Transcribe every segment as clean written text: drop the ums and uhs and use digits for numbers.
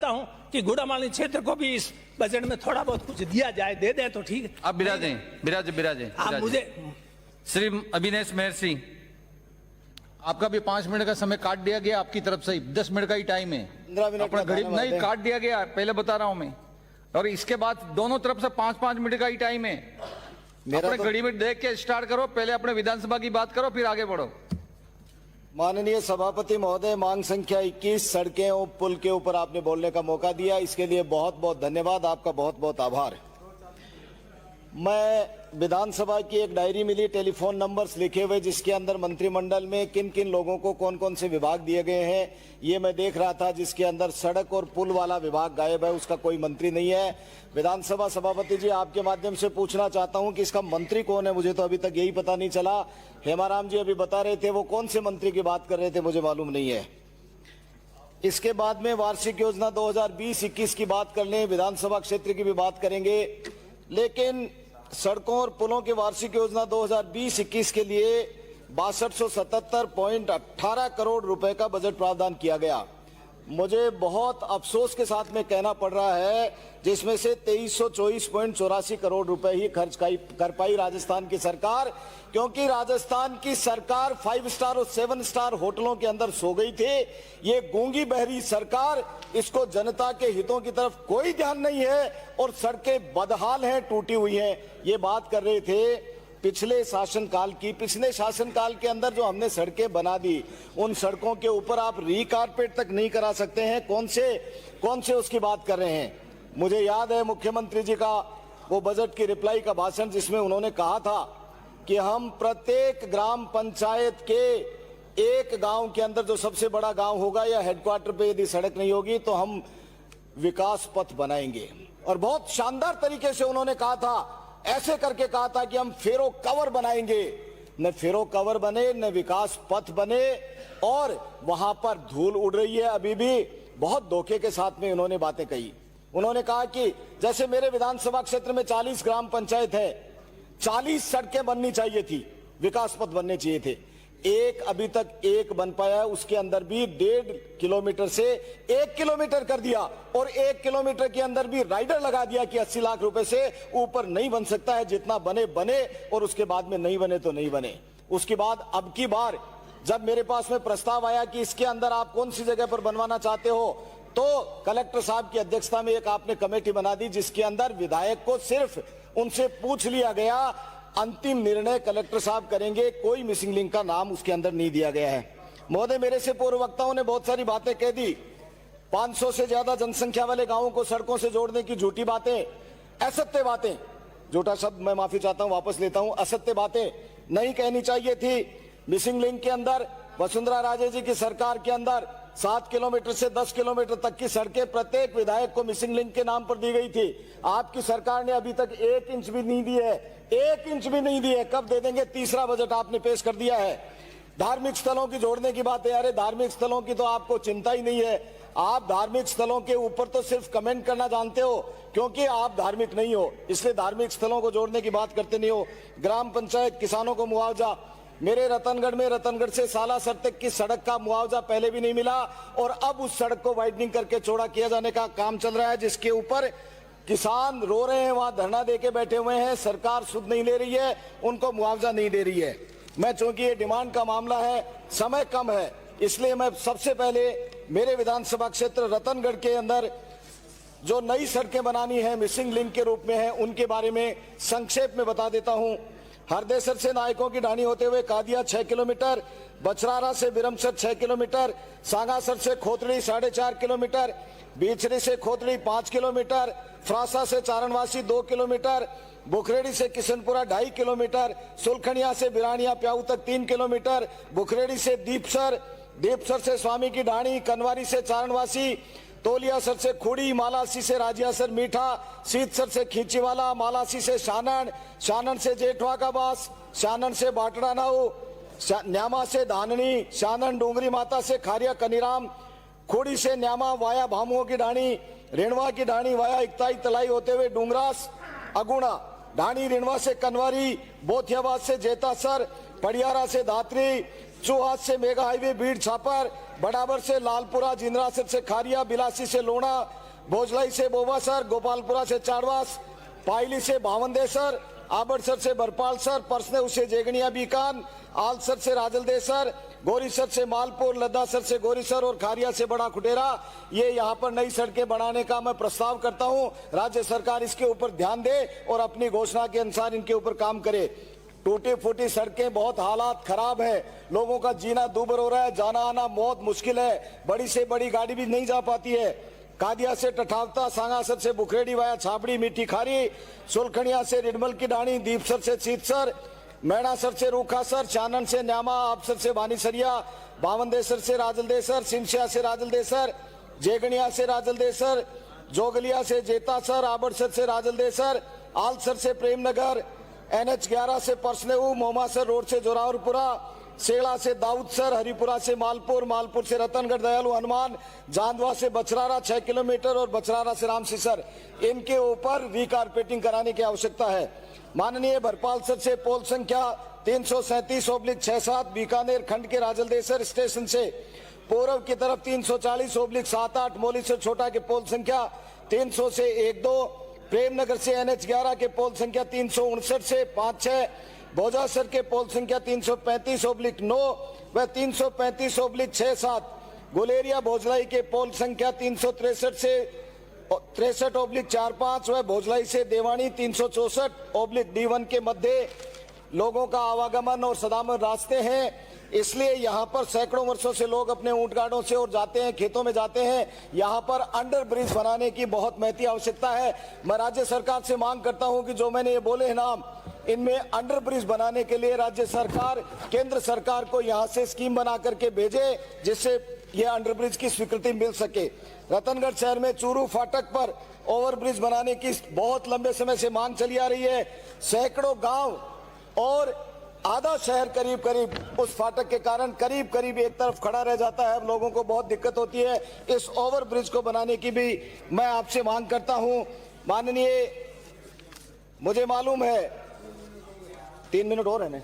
चाहता हूं कि गुड़ामाली क्षेत्र को भी इस बजट में थोड़ा बहुत कुछ दिया जाए, दे दें तो ठीक है। आप बिराजे आप मुझे श्री अभिनेश मेहर सिंह, आपका भी 5 मिनट का समय काट दिया गया, आपकी तरफ से 10 मिनट का ही टाइम है। 15 मिनट अपना घड़ी नहीं काट दिया गया, पहले बता रहा हूं मैं। और इसके बाद दोनों तरफ से 5-5 मिनट का ही टाइम है। अपने घड़ी में देख के स्टार्ट करो, पहले अपने विधानसभा की बात करो, फिर आगे बढ़ो। माननीय सभापति महोदय, मांग संख्या 21 सड़कें और पुल के ऊपर आपने बोलने का मौका दिया, इसके लिए बहुत बहुत धन्यवाद, आपका बहुत बहुत आभार। मैं विधानसभा की एक डायरी मिली, टेलीफोन नंबर्स लिखे हुए, जिसके अंदर मंत्रिमंडल में किन किन लोगों को कौन कौन से विभाग दिए गए हैं ये मैं देख रहा था, जिसके अंदर सड़क और पुल वाला विभाग गायब है, उसका कोई मंत्री नहीं है। विधानसभा सभापति जी, आपके माध्यम से पूछना चाहता हूं कि इसका मंत्री कौन है, मुझे तो अभी तक यही पता नहीं चला। हेमाराम जी अभी बता रहे थे, वो कौन से मंत्री की बात कर रहे थे, मुझे मालूम नहीं है। इसके बाद में वार्षिक योजना 2020-21 की बात कर लें, विधानसभा क्षेत्र की भी बात करेंगे, लेकिन सड़कों और पुलों की वार्षिक योजना 2020-21 के लिए 6277.18 करोड़ रुपए का बजट प्रावधान किया गया। मुझे बहुत अफसोस के साथ में कहना पड़ रहा है, जिसमें से 2324.84 करोड़ रुपए ही खर्च कर पाई राजस्थान की सरकार, क्योंकि राजस्थान की सरकार 5 स्टार और 7 स्टार होटलों के अंदर सो गई थी। ये गूंगी बहरी सरकार, इसको जनता के हितों की तरफ कोई ध्यान नहीं है और सड़कें बदहाल हैं, टूटी हुई हैं। ये बात कर रहे थे पिछले शासनकाल की। पिछले शासनकाल के अंदर जो हमने सड़कें बना दी, उन सड़कों के ऊपर आप रीकारपेट तक नहीं करा सकते हैं। कौन से उसकी बात कर रहे हैं? मुझे याद है मुख्यमंत्री जी का वो बजट की रिप्लाई का भाषण, जिसमें उन्होंने कहा था कि हम प्रत्येक ग्राम पंचायत के एक गांव के अंदर, जो सबसे बड़ा गांव होगा या हेडक्वार्टर पे यदि सड़क नहीं होगी तो हम विकास पथ बनाएंगे। और बहुत शानदार तरीके से उन्होंने कहा था, ऐसे करके कहा था कि हम फेरो कवर बनाएंगे। न फेरो कवर बने, न विकास पथ बने, और वहां पर धूल उड़ रही है अभी भी। बहुत धोखे के साथ में उन्होंने बातें कही। उन्होंने कहा कि जैसे मेरे विधानसभा क्षेत्र में 40 ग्राम पंचायत है, 40 सड़कें बननी चाहिए थी, विकास पथ बनने चाहिए थे। एक अभी तक एक बन पाया है, उसके अंदर भी 1.5 किलोमीटर से 1 किलोमीटर कर दिया, और 1 किलोमीटर के अंदर भी राइडर लगा दिया कि 80 लाख रुपए से ऊपर नहीं बन सकता है, जितना बने बने, और उसके बाद में नहीं बने तो नहीं बने। उसके बाद अब की बार जब मेरे पास में प्रस्ताव आया कि इसके अंदर आप कौन सी जगह पर बनवाना चाहते हो, तो कलेक्टर साहब की अध्यक्षता में एक आपने कमेटी बना दी, जिसके अंदर विधायक को सिर्फ उनसे पूछ लिया गया, अंतिम निर्णय कलेक्टर साहब करेंगे, कोई मिसिंग लिंक का नाम उसके अंदर नहीं दिया गया है। महोदय, मेरे से पूर्व वक्ताओं ने बहुत सारी बातें कह दी, 500 से ज्यादा जनसंख्या वाले गांवों को सड़कों से जोड़ने की झूठी बातें, असत्य बातें, झूठा शब्द मैं माफी चाहता हूं, वापस लेता हूं, असत्य बातें नहीं कहनी चाहिए थी। मिसिंग लिंक के अंदर वसुंधरा राजे जी की सरकार के अंदर 7 किलोमीटर से 10 किलोमीटर तक की सड़कें प्रत्येक विधायक को मिसिंग लिंक के नाम पर दी गई थी। आपकी सरकार ने अभी तक 1 इंच भी नहीं दी है, 1 इंच भी नहीं दी है। कब दे देंगे? तीसरा बजट आपने पेश कर दिया है। धार्मिक स्थलों की जोड़ने की बात है, अरे धार्मिक स्थलों की तो आपको चिंता ही नहीं है। आप धार्मिक स्थलों के ऊपर तो सिर्फ कमेंट करना जानते हो, क्योंकि आप धार्मिक नहीं हो, इसलिए धार्मिक स्थलों को जोड़ने की बात करते नहीं हो। ग्राम पंचायत, किसानों को मुआवजा, मेरे रतनगढ़ से सालासर तक की सड़क का मुआवजा पहले भी नहीं मिला, और अब उस सड़क को वाइडनिंग करके चौड़ा किया जाने का काम चल रहा है, जिसके ऊपर किसान रो रहे हैं, वहां धरना देके बैठे हुए हैं। सरकार सुध नहीं ले रही है, उनको मुआवजा नहीं दे रही है। मैं, चूंकि ये डिमांड का मामला है, समय कम है, इसलिए मैं सबसे पहले मेरे विधानसभा क्षेत्र रतनगढ़ के अंदर जो नई सड़कें बनानी है, मिसिंग लिंक के रूप में है, उनके बारे में संक्षेप में बता देता हूं। हरदेसर से नायकों की ढाणी होते हुए कादिया 6 किलोमीटर, बछरारा से बिरमसर 6 किलोमीटर, सांगासर से खोतड़ी 4.5 किलोमीटर, बीचरी से खोतड़ी 5 किलोमीटर, फ्रासा से चारणवासी 2 किलोमीटर, बुखरेड़ी से किशनपुरा 2.5 किलोमीटर, सुलखनिया से बिरानिया प्याऊ तक 3 किलोमीटर, बुखरेड़ी से दीपसर से स्वामी की ढाणी, कनवारी से चारणवासी, तोलियासर से खुड़ी, मालासी से राजियासर मीठा, सीतसर से खींचीवाला, मालासी से शानन से जेठवा का बास, शानन से बाटड़ा नाऊ, न्यामा से धाननी, शानन डूंगरी माता से खारिया कनीराम, खोड़ी से न्यामा वाया भामुओं की ढाणी, रेणवा की ढाणी वाया इकताई तलाई होते हुए डूंगरास अगुणा, ढाणी रेणवा से कनवारी, बोथियाबाद से जेतासर, पड़ियारा से धात्री, चुहास से मेगा हाईवे बीड़ छापर, बड़ाबर से लालपुरा, जिंदरासर से खारिया, बिलासी से लोना, भोजलाई से बोबासर, गोपालपुरा से चाड़वास, पाइली से भावंदेसर, आबड़सर से बरपालसर, परसनेऊ से जेगनिया बीकान, आलसर से राजलदेसर, गोरीसर से मालपुर, लद्दासर से गोरीसर और खारिया से बड़ा खुटेरा। ये यहाँ पर नई सड़कें बनाने का मैं प्रस्ताव करता हूँ। राज्य सरकार इसके ऊपर ध्यान दे और अपनी घोषणा के अनुसार इनके ऊपर काम करे। टूटी फूटी सड़कें, बहुत हालात खराब है, लोगों का जीना दूभर हो रहा है, जाना आना बहुत मुश्किल है, बड़ी से बड़ी गाड़ी भी नहीं जा पाती है। कादिया से टठावता, सांगासर से बुखरेडी वाया छाबड़ी मीठी खारी, सुलखनिया से रिडमल की डाणी, दीपसर से सीतसर, मैणासर से रूखासर, चानन से न्यामा, आपसर से बानीसरिया, बावंदेसर से राजलदेसर, सिंसिया से राजलदेसर, जेगनिया से राजलदेसर, जोगलिया से जेतासर, आबड़सर से राजलदेसर, आलसर से प्रेमनगर, NH 11 से परसनेऊ, मोमासर रोड से जोरावरपुरा, सेड़ा से दाऊदसर, हरिपुरा से मालपुर, मालपुर से रतनगढ़ दयालु हनुमान, जांदवा से बछरारा 6 किलोमीटर और बछरारा से रामसीसर, इनके ऊपर रिकारपेटिंग कराने की आवश्यकता है। माननीय भरपालसर से पोल संख्या 337/67 बीकानेर खंड के राजलदेसर स्टेशन से पूर्व की तरफ 340/78 मोली से छोटा के पोल संख्या 300 से 12, प्रेमनगर से NH 11 के पोल संख्या 359 से 56, भोजासर के पोल संख्या 335/9 व 335/67, गुलेरिया भोजलाई के पोल संख्या 363 से 63/45 व भोजलाई से देवानी 364/D1 के मध्य लोगों का आवागमन और सदामत रास्ते हैं। इसलिए यहाँ पर सैकड़ों वर्षों से लोग अपने ऊंट गाड़ों से और जाते हैं, खेतों में जाते हैं। यहाँ पर अंडर ब्रिज बनाने की बहुत महती आवश्यकता है। मैं राज्य सरकार से मांग करता हूँ कि जो मैंने ये बोले हैं नाम, इनमें अंडर ब्रिज बनाने के लिए राज्य सरकार केंद्र सरकार को यहाँ से स्कीम बना करके भेजे, जिससे ये अंडर ब्रिज की स्वीकृति मिल सके। रतनगढ़ शहर में चूरू फाटक पर ओवर ब्रिज बनाने की बहुत लंबे समय से मांग चली आ रही है। सैकड़ों गांव और आधा शहर करीब करीब उस फाटक के कारण करीब करीब एक तरफ खड़ा रह जाता है। लोगों को बहुत दिक्कत होती है। इस ओवर ब्रिज को बनाने की भी मैं आपसे मांग करता हूं। माननीय, मुझे मालूम है 3 मिनट और है ना,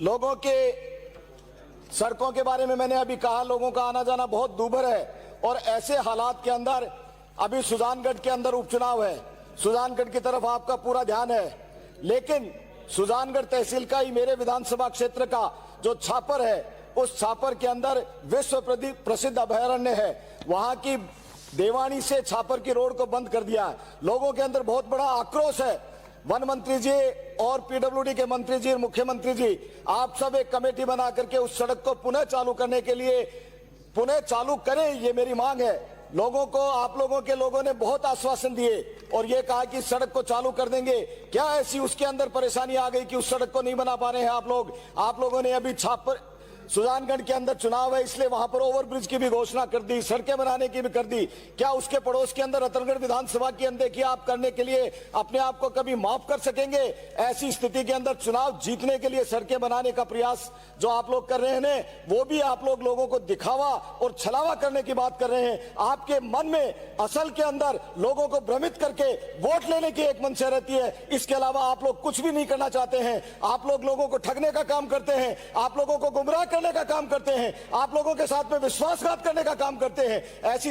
लोगों के सड़कों के बारे में मैंने अभी कहा, लोगों का आना जाना बहुत दूभर है और ऐसे हालात के अंदर अभी सुजानगढ़ के अंदर उपचुनाव है। सुजानगढ़ की तरफ आपका पूरा ध्यान है, लेकिन सुजानगढ़ तहसील का ही मेरे विधानसभा क्षेत्र का जो छापर है, उस छापर के अंदर विश्व प्रसिद्ध अभयारण्य है। वहां की देवानी से छापर की रोड को बंद कर दिया है। लोगों के अंदर बहुत बड़ा आक्रोश है। वन मंत्री जी और PWD के मंत्री जी और मुख्यमंत्री जी, आप सब एक कमेटी बना करके उस सड़क को पुनः चालू करने के लिए पुनः चालू करें, ये मेरी मांग है। लोगों को, आप लोगों के लोगों ने बहुत आश्वासन दिए और ये कहा कि सड़क को चालू कर देंगे। क्या ऐसी उसके अंदर परेशानी आ गई कि उस सड़क को नहीं बना पा रहे हैं आप लोग? आप लोगों ने अभी छापर सुजानगढ़ के अंदर चुनाव है, इसलिए वहां पर ओवरब्रिज की भी घोषणा कर दी, सड़कें बनाने की भी कर दी। क्या उसके पड़ोस के अंदर रतनगढ़ विधानसभा की अनदेखी आप करने के लिए अपने आप को कभी माफ कर सकेंगे? ऐसी स्थिति के अंदर चुनाव जीतने के लिए सड़कें बनाने का प्रयास जो आप लोग कर रहे हैं, वो भी आप लोगों को दिखावा और छलावा करने की बात कर रहे हैं। आपके मन में असल के अंदर लोगों को भ्रमित करके वोट लेने की एक मंशा रहती है। इसके अलावा आप लोग कुछ भी नहीं करना चाहते हैं। आप लोगों को ठगने का काम करते हैं, आप लोगों को गुमराह करने का काम करते हैं, आप लोगों के साथ में विश्वासघात करने का काम करते हैं। ऐसी